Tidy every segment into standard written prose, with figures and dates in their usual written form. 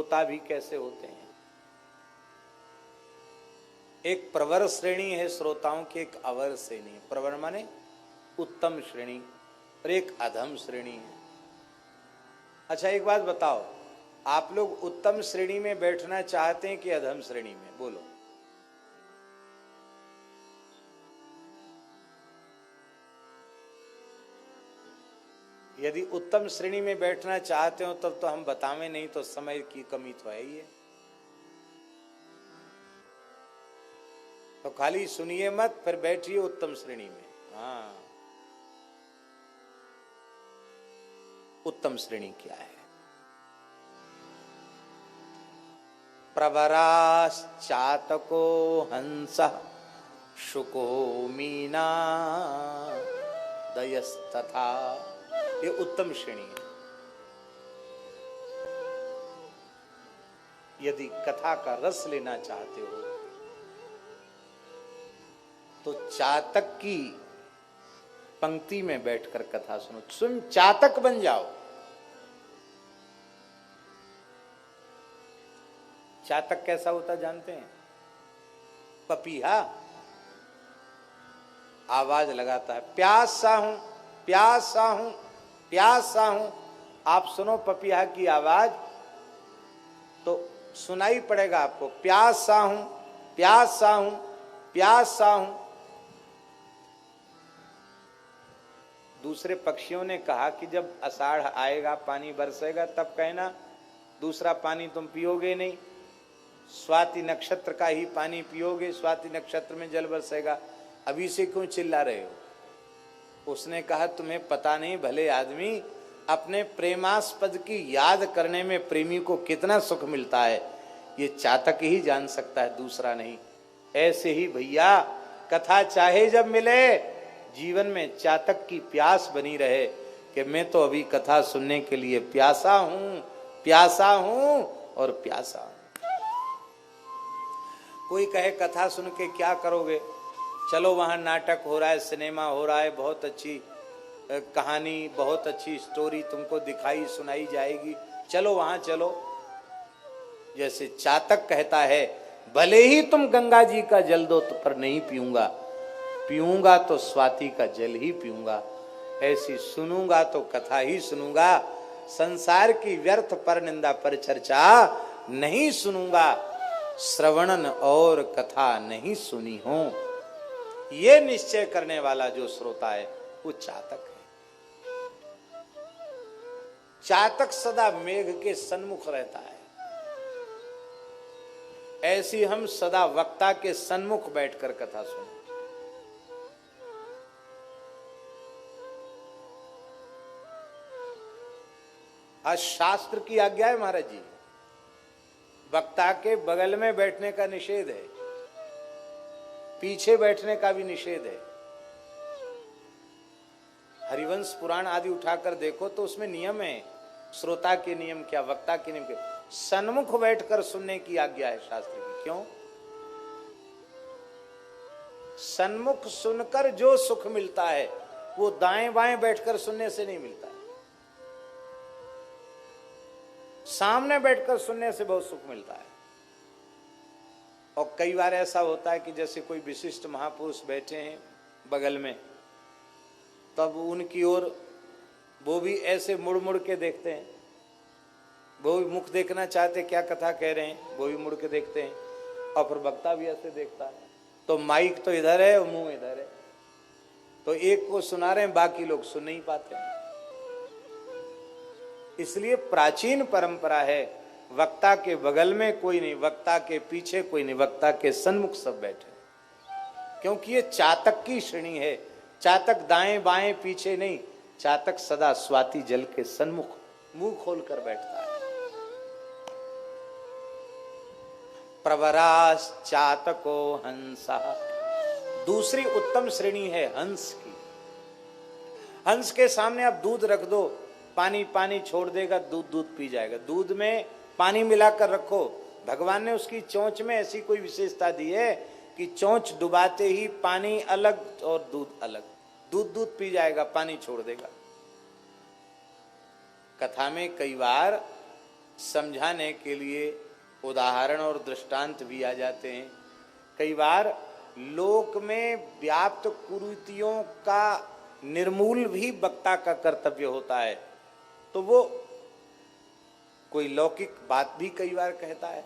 श्रोता भी कैसे होते हैं। एक प्रवर श्रेणी है श्रोताओं की, एक अवर श्रेणी है। प्रवर माने उत्तम श्रेणी और एक अधम श्रेणी है। अच्छा एक बात बताओ, आप लोग उत्तम श्रेणी में बैठना चाहते हैं कि अधम श्रेणी में? बोलो। यदि उत्तम श्रेणी में बैठना चाहते हो तब तो हम बतावें नहीं, तो समय की कमी तो है ही है। तो खाली सुनिए मत, फिर बैठिए उत्तम श्रेणी में। हाँ, उत्तम श्रेणी क्या है? प्रवराश्चातको हंसः शुको मीना दयस्तथा, ये उत्तम श्रेणी है। यदि कथा का रस लेना चाहते हो तो चातक की पंक्ति में बैठकर कथा सुनो, स्वयं चातक बन जाओ। चातक कैसा होता जानते हैं? पपीहा आवाज लगाता है, प्यासा हूं प्यासा हूं प्यासा हूं। आप सुनो पपीहा की आवाज तो सुनाई पड़ेगा आपको, प्यासा हूं प्यासा हूं प्यासा हूं। दूसरे पक्षियों ने कहा कि जब आषाढ़ आएगा, पानी बरसेगा, तब कहना, दूसरा पानी तुम पियोगे नहीं, स्वाति नक्षत्र का ही पानी पियोगे, स्वाति नक्षत्र में जल बरसेगा, अभी से क्यों चिल्ला रहे हो? उसने कहा तुम्हें पता नहीं भले आदमी, अपने प्रेमास्पद की याद करने में प्रेमी को कितना सुख मिलता है, ये चातक ही जान सकता है, दूसरा नहीं। ऐसे ही भैया कथा चाहे जब मिले, जीवन में चातक की प्यास बनी रहे कि मैं तो अभी कथा सुनने के लिए प्यासा हूं और प्यासा हूं। कोई कहे कथा सुन के क्या करोगे? चलो वहां नाटक हो रहा है, सिनेमा हो रहा है, बहुत अच्छी कहानी, बहुत अच्छी स्टोरी तुमको दिखाई सुनाई जाएगी, चलो वहां चलो। जैसे चातक कहता है भले ही तुम गंगा जी का जल दो तो पर नहीं पीऊंगा, पीऊंगा तो स्वाति का जल ही पीऊंगा, ऐसी सुनूंगा तो कथा ही सुनूंगा, संसार की व्यर्थ पर निंदा पर चर्चा नहीं सुनूंगा, श्रवणन और कथा नहीं सुनी हो। ये निश्चय करने वाला जो श्रोता है वो चातक है। चातक सदा मेघ के सन्मुख रहता है। ऐसी हम सदा वक्ता के सन्मुख बैठकर कथा सुने। आज शास्त्र की आज्ञा है महाराज जी, वक्ता के बगल में बैठने का निषेध है, पीछे बैठने का भी निषेध है। हरिवंश पुराण आदि उठाकर देखो तो उसमें नियम है, श्रोता के नियम क्या, वक्ता के नियम क्या। सन्मुख बैठकर सुनने की आज्ञा है शास्त्र की। क्यों? सन्मुख सुनकर जो सुख मिलता है वो दाएं बाएं बैठकर सुनने से नहीं मिलता है। सामने बैठकर सुनने से बहुत सुख मिलता है। और कई बार ऐसा होता है कि जैसे कोई विशिष्ट महापुरुष बैठे हैं बगल में, तब उनकी ओर वो भी ऐसे मुड़ मुड़ के देखते हैं, वो भी मुख देखना चाहते क्या कथा कह रहे हैं, वो भी मुड़ के देखते हैं, और फिर वक्ता भी ऐसे देखता है। तो माइक तो इधर है और मुंह इधर है, तो एक को सुना रहे हैं, बाकी लोग सुन नहीं पाते हैं। इसलिए प्राचीन परंपरा है, वक्ता के बगल में कोई नहीं, वक्ता के पीछे कोई नहीं, वक्ता के सन्मुख सब बैठे, क्योंकि ये चातक की श्रेणी है। चातक दाएं बाएं पीछे नहीं, चातक सदा स्वाति जल के सन्मुख मुंह खोलकर बैठता है। प्रवराश्चातको हंसः, दूसरी उत्तम श्रेणी है हंस की। हंस के सामने आप दूध रख दो, पानी पानी छोड़ देगा, दूध दूध पी जाएगा। दूध में पानी मिलाकर रखो, भगवान ने उसकी चोंच में ऐसी कोई विशेषता दी है कि चोंच डुबाते ही पानी अलग और दूध अलग, दूध दूध पी जाएगा, पानी छोड़ देगा। कथा में कई बार समझाने के लिए उदाहरण और दृष्टांत भी आ जाते हैं। कई बार लोक में व्याप्त कुरीतियों का निर्मूल भी वक्ता का कर्तव्य होता है, तो वो कोई लौकिक बात भी कई बार कहता है।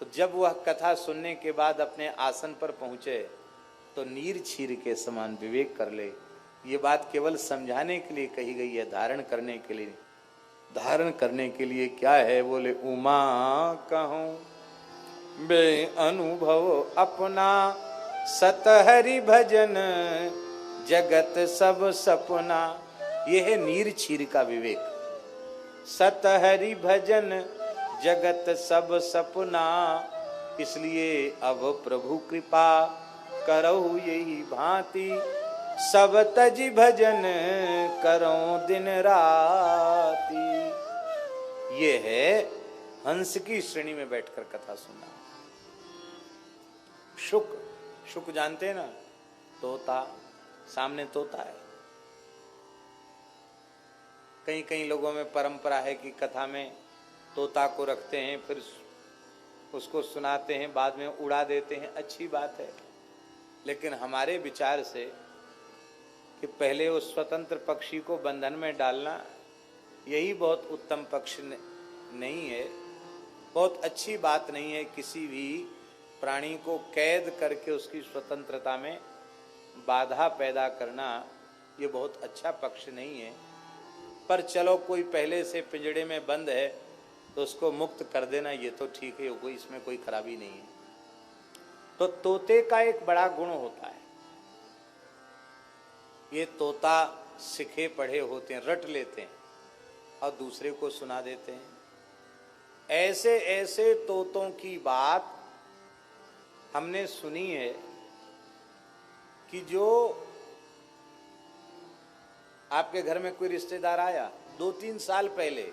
तो जब वह कथा सुनने के बाद अपने आसन पर पहुंचे तो नीर छीर के समान विवेक कर ले। ये बात केवल समझाने के लिए कही गई है, धारण करने के लिए। धारण करने के लिए क्या है? बोले उमा कहूं बे अनुभव अपना, सतहरि भजन जगत सब सपना। ये है नीर छीर का विवेक। सतहरि भजन जगत सब सपना, इसलिए अब प्रभु कृपा करहु यही भांति, सब तज भजन करो दिन राती। ये है हंस की श्रेणी में बैठकर कथा सुनना। शुक जानते हैं ना, तोता, सामने तोता है। कई कई लोगों में परंपरा है कि कथा में तोता को रखते हैं, फिर उसको सुनाते हैं, बाद में उड़ा देते हैं। अच्छी बात है, लेकिन हमारे विचार से कि पहले उस स्वतंत्र पक्षी को बंधन में डालना, यही बहुत उत्तम पक्ष नहीं है, बहुत अच्छी बात नहीं है। किसी भी प्राणी को कैद करके उसकी स्वतंत्रता में बाधा पैदा करना, ये बहुत अच्छा पक्ष नहीं है। पर चलो, कोई पहले से पिंजड़े में बंद है तो उसको मुक्त कर देना, ये तो ठीक है, कोई इसमें कोई खराबी नहीं है। तो तोते का एक बड़ा गुण होता है, ये तोता सीखे पढ़े होते हैं, रट लेते हैं और दूसरे को सुना देते हैं। ऐसे ऐसे तोतों की बात हमने सुनी है कि जो आपके घर में कोई रिश्तेदार आया 2-3 साल पहले,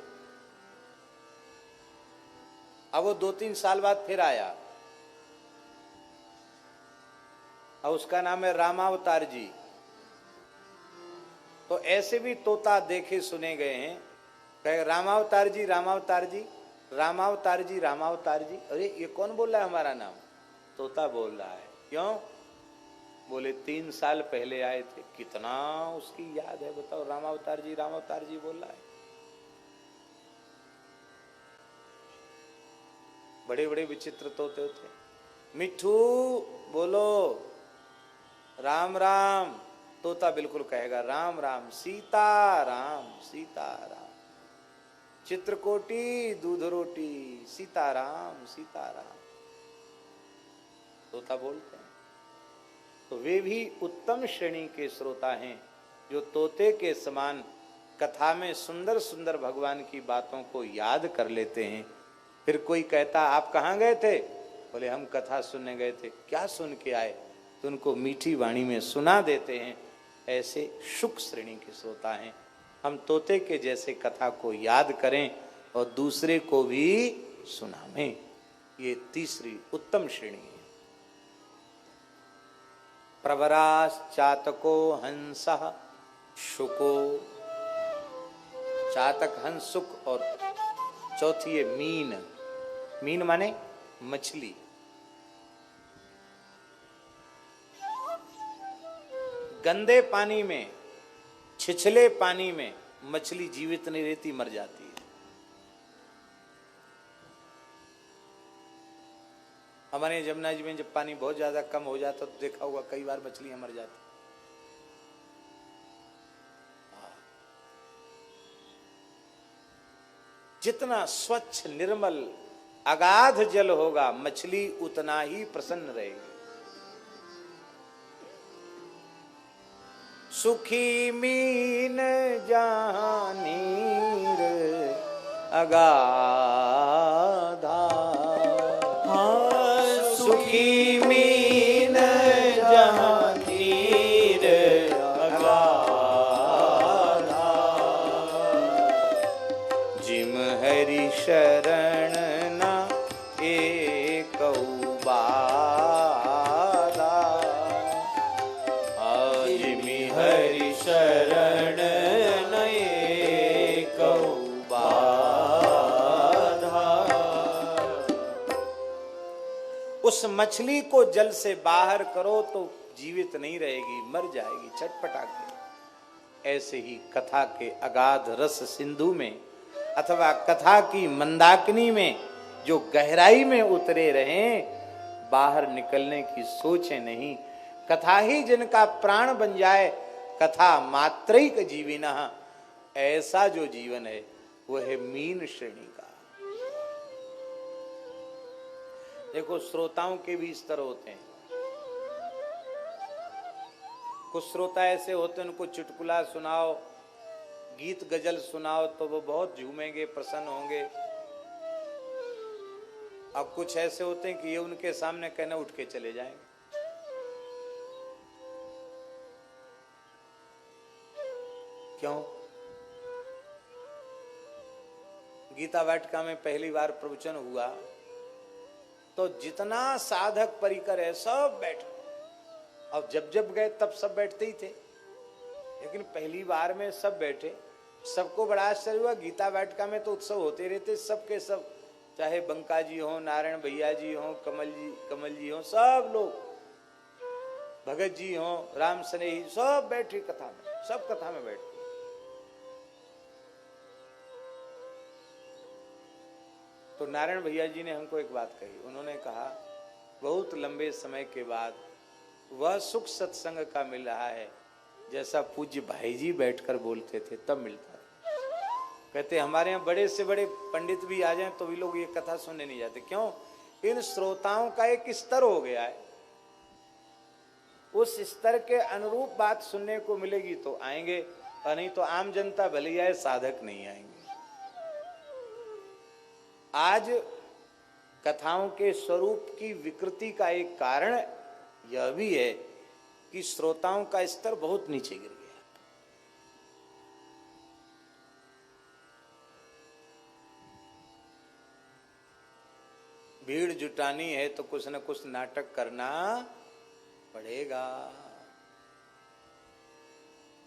अब वो 2-3 साल बाद फिर आया, और उसका नाम है रामावतार जी। तो ऐसे भी तोता देखे सुने गए हैं, कहे रामावतार जी, रामावतार जी, रामावतार जी, रामावतार जी। अरे ये कौन बोल रहा है हमारा नाम? तोता बोल रहा है। क्यों? बोले 3 साल पहले आए थे, कितना उसकी याद है, बताओ। रामावतार जी बोल रहा है। बड़े बड़े विचित्र तोते होते। मिठू बोलो राम राम, तोता बिल्कुल कहेगा राम राम। सीता राम, सीता राम। चित्रकोटी दूध रोटी, सीताराम सीताराम, तोता बोलते हैं। तो वे भी उत्तम श्रेणी के श्रोता हैं, जो तोते के समान कथा में सुंदर सुंदर भगवान की बातों को याद कर लेते हैं। फिर कोई कहता आप कहाँ गए थे? बोले हम कथा सुनने गए थे। क्या सुन के आए? तो उनको मीठी वाणी में सुना देते हैं। ऐसे शुक श्रेणी के श्रोता हैं। हम तोते के जैसे कथा को याद करें और दूसरे को भी सुनावें। ये तीसरी उत्तम श्रेणी है। प्रवराश्चातको हंसः शुको, चातक हंस सुक, और चौथी है मीन। मीन माने मछली। गंदे पानी में, छिछले पानी में मछली जीवित नहीं रहती, मर जाती है। हमारे यमुना जी में जब पानी बहुत ज्यादा कम हो जाता तो देखा होगा कई बार मछलियां मर जाती। जितना स्वच्छ निर्मल अगाध जल होगा, मछली उतना ही प्रसन्न रहेगी। सुखी मीन जहाँ नीर अगाधा, सुखी मीन जहाँ नीर अगाधा, जिम हरि शरण न एकहु बाधा, जिमि हरि शरण न एकहु बाधा। मछली को जल से बाहर करो तो जीवित नहीं रहेगी, मर जाएगी छटपटा के। ऐसे ही कथा के अगाध रस सिंधु में अथवा कथा की मंदाकिनी में जो गहराई में उतरे रहें, बाहर निकलने की सोचे नहीं। कथा ही जिनका प्राण बन जाए, कथा मात्रैक जीविनः, ऐसा जो जीवन है वह है मीन श्रेणी का। देखो श्रोताओं के भी स्तर होते हैं। कुछ श्रोता ऐसे होते हैं, उनको चुटकुला सुनाओ, गीत गजल सुनाओ तो वो बहुत झूमेंगे, प्रसन्न होंगे। अब कुछ ऐसे होते हैं कि ये उनके सामने कहना उठ के चले जाएंगे। क्यों? गीता वाटिका में पहली बार प्रवचन हुआ तो जितना साधक परिकर है सब बैठे, और जब जब गए तब सब बैठते ही थे, लेकिन पहली बार में सब बैठे। सबको बड़ा आश्चर्य हुआ। गीता वाटिका में तो उत्सव होते रहते, सबके सब, चाहे बंका जी हो, नारायण भैया जी हो, कमल जी हो, सब लोग, भगत जी हो, राम स्नेही, सब बैठे कथा में, सब कथा में बैठे। तो नारायण भैया जी ने हमको एक बात कही। उन्होंने कहा बहुत लंबे समय के बाद वह सुख सत्संग का मिल रहा है जैसा पूज्य भाई जी बैठकर बोलते थे तब मिलता था। कहते हमारे यहाँ बड़े से बड़े पंडित भी आ जाएं तो भी लोग ये कथा सुनने नहीं जाते। क्यों? इन श्रोताओं का एक स्तर हो गया है, उस स्तर के अनुरूप बात सुनने को मिलेगी तो आएंगे, और नहीं तो आम जनता भले ही आए, साधक नहीं आएंगे। आज कथाओं के स्वरूप की विकृति का एक कारण यह भी है कि श्रोताओं का स्तर बहुत नीचे गिर गया। भीड़ जुटानी है तो कुछ न कुछ नाटक करना पड़ेगा।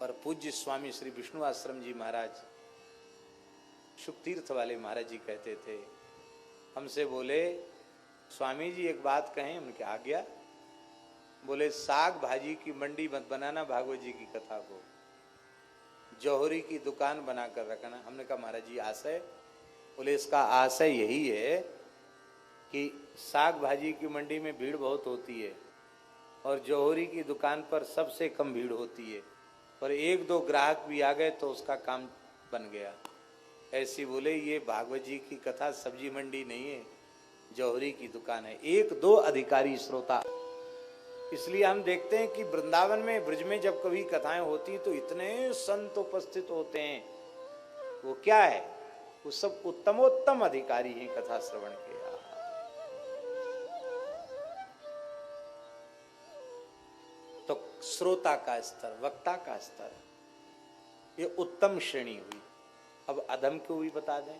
और पूज्य स्वामी श्री विष्णु आश्रम जी महाराज, शुकतीर्थ वाले महाराज जी कहते थे, हमसे बोले स्वामी जी एक बात कहें। उनके आ गया। बोले साग भाजी की मंडी मत बनाना, भागवत जी की कथा को जौहरी की दुकान बनाकर रखना। हमने कहा महाराज जी आशय? बोले इसका आशय यही है कि साग भाजी की मंडी में भीड़ बहुत होती है और जौहरी की दुकान पर सबसे कम भीड़ होती है, और एक दो ग्राहक भी आ गए तो उसका काम बन गया। ऐसी बोले ये भागवत जी की कथा सब्जी मंडी नहीं है, जौहरी की दुकान है, एक दो अधिकारी श्रोता। इसलिए हम देखते हैं कि वृंदावन में, ब्रज में जब कभी कथाएं होती तो इतने संत उपस्थित होते हैं। वो क्या है? वो सब उत्तमोत्तम अधिकारी हैं कथा श्रवण के। तो श्रोता का स्तर, वक्ता का स्तर, ये उत्तम श्रेणी हुई। अब अधम को भी बता दें।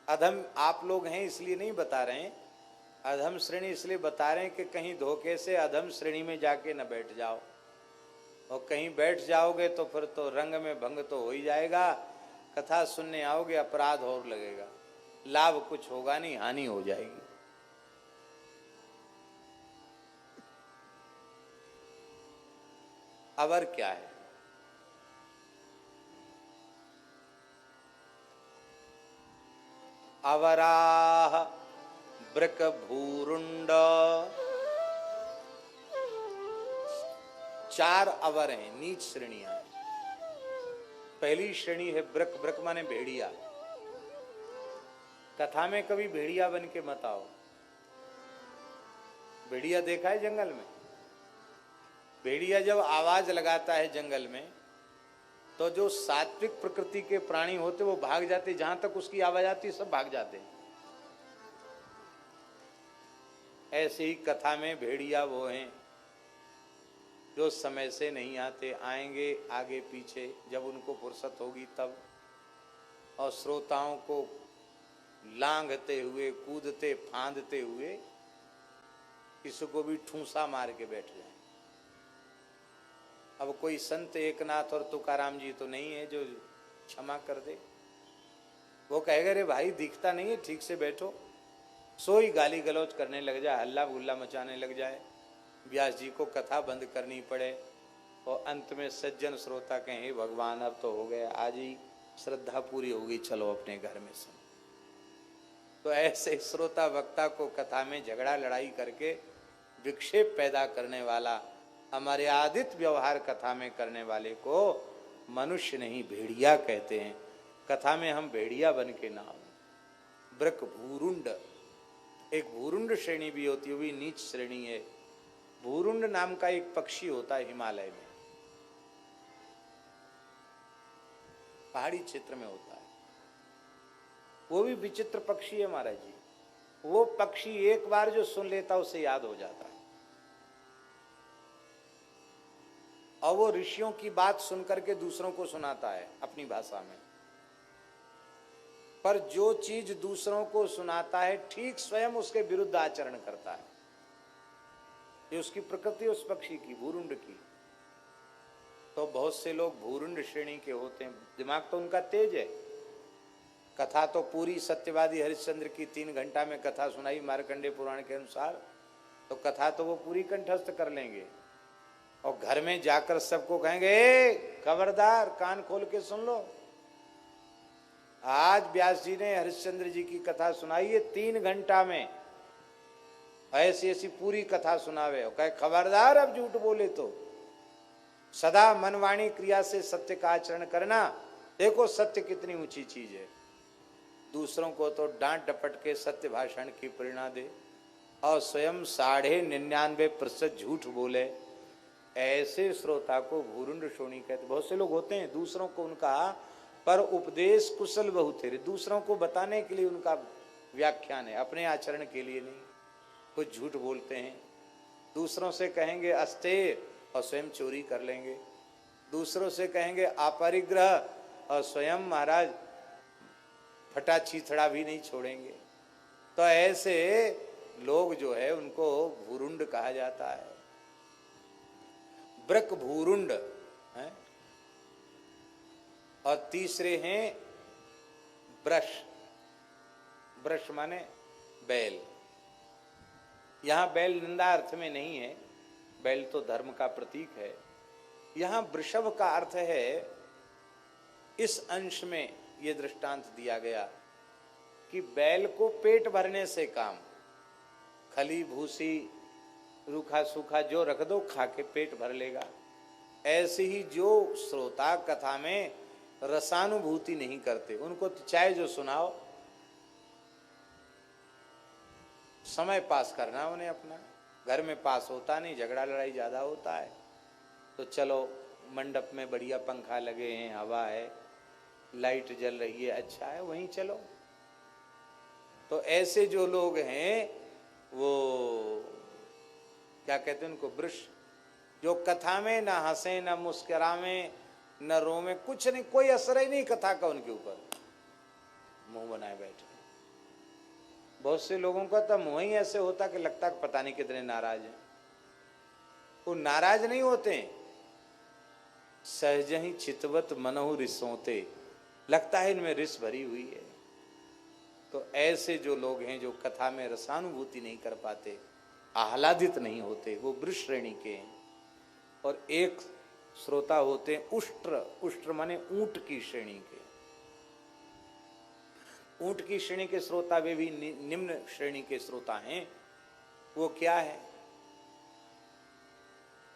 अधम आप लोग हैं इसलिए नहीं बता रहे हैं, अधम श्रेणी इसलिए बता रहे हैं कि कहीं धोखे से अधम श्रेणी में जाके न बैठ जाओ, और कहीं बैठ जाओगे तो फिर तो रंग में भंग तो हो ही जाएगा। कथा सुनने आओगे अपराध और लगेगा, लाभ कुछ होगा नहीं, हानि हो जाएगी। अवर क्या है? अवराह ब्रक भूरुंड, चार अवर हैं, नीच श्रेणियां हैं। पहली श्रेणी है ब्रक, ब्रक माने भेड़िया। कथा में कभी भेड़िया बन के मत आओ। भेड़िया देखा है जंगल में? भेड़िया जब आवाज लगाता है जंगल में तो जो सात्विक प्रकृति के प्राणी होते वो भाग जाते, जहां तक उसकी आवाज आती सब भाग जाते। ऐसे ही कथा में भेड़िया वो हैं जो समय से नहीं आते, आएंगे आगे पीछे जब उनको फुर्सत होगी तब, और श्रोताओं को लांघते हुए, कूदते फांदते हुए किसी को भी ठूंसा मार के बैठ जाए। अब कोई संत एकनाथ और तुकाराम जी तो नहीं है जो क्षमा कर दे। वो कहेगा रे भाई दिखता नहीं है, ठीक से बैठो। सोई गाली गलौज करने लग जाए, हल्ला गुल्ला मचाने लग जाए, व्यास जी को कथा बंद करनी पड़े और अंत में सज्जन श्रोता कहें हे भगवान अब तो हो गया, आज ही श्रद्धा पूरी होगी, चलो अपने घर में सुनो। तो ऐसे श्रोता वक्ता को कथा में झगड़ा लड़ाई करके विक्षेप पैदा करने वाला, अमर्यादित व्यवहार कथा में करने वाले को मनुष्य नहीं भेड़िया कहते हैं। कथा में हम भेड़िया बन के ना हो। वृक भूरुंड, एक भूरुंड श्रेणी भी होती है, वो भी नीच श्रेणी है। भूरुंड नाम का एक पक्षी होता है हिमालय में, पहाड़ी क्षेत्र में होता है, वो भी विचित्र पक्षी है महाराज जी। वो पक्षी एक बार जो सुन लेता उसे याद हो जाता है, और वो ऋषियों की बात सुनकर के दूसरों को सुनाता है अपनी भाषा में। पर जो चीज दूसरों को सुनाता है ठीक स्वयं उसके विरुद्ध आचरण करता है। ये उसकी प्रकृति उस पक्षी की, भूरुंड की। तो बहुत से लोग भूरुंड श्रेणी के होते हैं, दिमाग तो उनका तेज है। कथा तो पूरी सत्यवादी हरिश्चंद्र की 3 घंटा में कथा सुनाई मार्कंडेय पुराण के अनुसार, तो कथा तो वो पूरी कंठस्थ कर लेंगे और घर में जाकर सबको कहेंगे खबरदार कान खोल के सुन लो, आज व्यास जी ने हरिश्चंद्र जी की कथा सुनाई है 3 घंटा में, ऐसी ऐसी पूरी कथा सुनावे और कहे खबरदार अब झूठ बोले तो। सदा मनवाणी क्रिया से सत्य का आचरण करना, देखो सत्य कितनी ऊंची चीज है। दूसरों को तो डांट डपट के सत्य भाषण की प्रेरणा दे और स्वयं 99.99% झूठ बोले, ऐसे श्रोता को भूरुंड श्रोणी कहते। बहुत से लोग होते हैं दूसरों को उनका पर उपदेश कुशल बहुतेरे, दूसरों को बताने के लिए उनका व्याख्यान है, अपने आचरण के लिए नहीं। कुछ झूठ बोलते हैं, दूसरों से कहेंगे अस्तेर और स्वयं चोरी कर लेंगे, दूसरों से कहेंगे अपरिग्रह और स्वयं महाराज फटा चीथड़ा भी नहीं छोड़ेंगे। तो ऐसे लोग जो है उनको भूरुंड कहा जाता है। वृक भूरुंड है। और तीसरे हैं वृष। वृष माने बैल। यहां बैल निंदा अर्थ में नहीं है, बैल तो धर्म का प्रतीक है। यहां वृषभ का अर्थ है, इस अंश में यह दृष्टांत दिया गया कि बैल को पेट भरने से काम, खली भूसी रूखा सूखा जो रख दो खा के पेट भर लेगा। ऐसे ही जो श्रोता कथा में रसानुभूति नहीं करते, उनको चाहे जो सुनाओ, समय पास करना उन्हें अपना, घर में पास होता नहीं, झगड़ा लड़ाई ज्यादा होता है। तो चलो मंडप में बढ़िया पंखा लगे हैं, हवा है, लाइट जल रही है, अच्छा है, वहीं चलो। तो ऐसे जो लोग हैं वो क्या कहते हैं उनको, वृष, जो कथा में न हंसे न मुस्कुरावे न रोवे, कुछ नहीं, कोई असर ही नहीं कथा का उनके ऊपर, मुंह बनाए बैठे। बहुत से लोगों का तो मुंह ही ऐसे होता कि लगता कि पता नहीं कितने नाराज हैं। वो नाराज नहीं होते, सहज ही चितवत मनहु रिसोते, लगता है इनमें रिस भरी हुई है। तो ऐसे जो लोग हैं जो कथा में रसानुभूति नहीं कर पाते, आह्लादित नहीं होते, वो वृष श्रेणी के हैं। और एक श्रोता होते हैं उष्ट्र। उष्ट्र माने ऊंट की श्रेणी के। ऊंट की श्रेणी के श्रोता वे भी निम्न श्रेणी के श्रोता हैं। वो क्या है,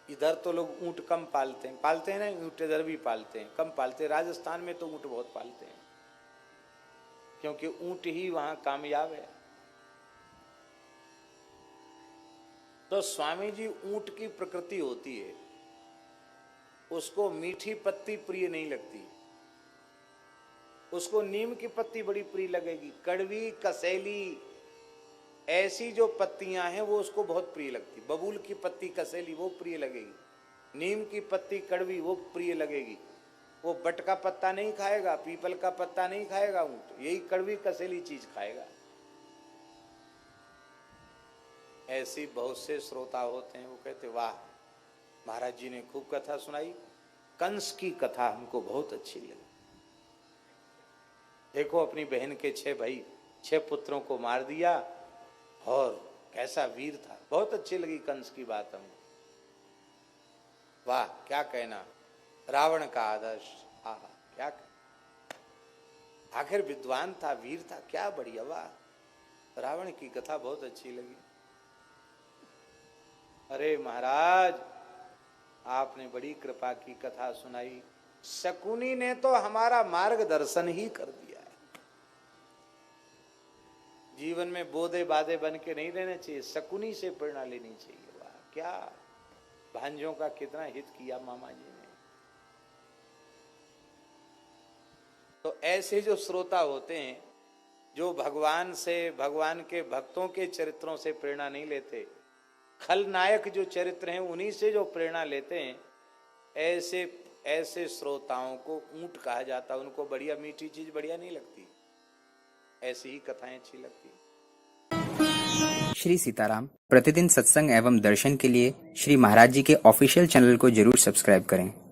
इधर तो लोग ऊंट कम पालते हैं ना, ऊंट इधर भी पालते हैं, कम पालते हैं। राजस्थान में तो ऊंट बहुत पालते हैं, क्योंकि ऊंट ही वहां कामयाब है। तो स्वामी जी ऊंट की प्रकृति होती है, उसको मीठी पत्ती प्रिय नहीं लगती, उसको नीम की पत्ती बड़ी प्रिय लगेगी। कड़वी कसेली ऐसी जो पत्तियां हैं वो उसको बहुत प्रिय लगती। बबूल की पत्ती कसेली वो प्रिय लगेगी, नीम की पत्ती कड़वी वो प्रिय लगेगी। वो बट का पत्ता नहीं खाएगा, पीपल का पत्ता नहीं खाएगा ऊंट, यही कड़वी कसेली चीज खाएगा। ऐसी बहुत से श्रोता होते हैं, वो कहते वाह महाराज जी ने खूब कथा सुनाई, कंस की कथा हमको बहुत अच्छी लगी। देखो अपनी बहन के 6 भाई 6 पुत्रों को मार दिया, और कैसा वीर था। बहुत अच्छी लगी कंस की बात हमको। वाह क्या कहना, रावण का आदर्श, आहा क्या कहना। आखिर विद्वान था, वीर था, क्या बढ़िया। वाह रावण की कथा बहुत अच्छी लगी। अरे महाराज आपने बड़ी कृपा की कथा सुनाई। शकुनी ने तो हमारा मार्गदर्शन ही कर दिया है। जीवन में बोधे बाधे बन के नहीं रहना चाहिए, शकुनी से प्रेरणा लेनी चाहिए। वाह क्या भांजों का कितना हित किया मामा जी ने। तो ऐसे जो श्रोता होते हैं, जो भगवान से, भगवान के भक्तों के चरित्रों से प्रेरणा नहीं लेते, खलनायक जो चरित्र हैं उन्हीं से जो प्रेरणा लेते हैं, ऐसे ऐसे श्रोताओं को ऊंट कहा जाता। उनको बढ़िया मीठी चीज बढ़िया नहीं लगती, ऐसी ही कथाएं अच्छी लगती। श्री सीताराम प्रतिदिन सत्संग एवं दर्शन के लिए श्री महाराज जी के ऑफिशियल चैनल को जरूर सब्सक्राइब करें।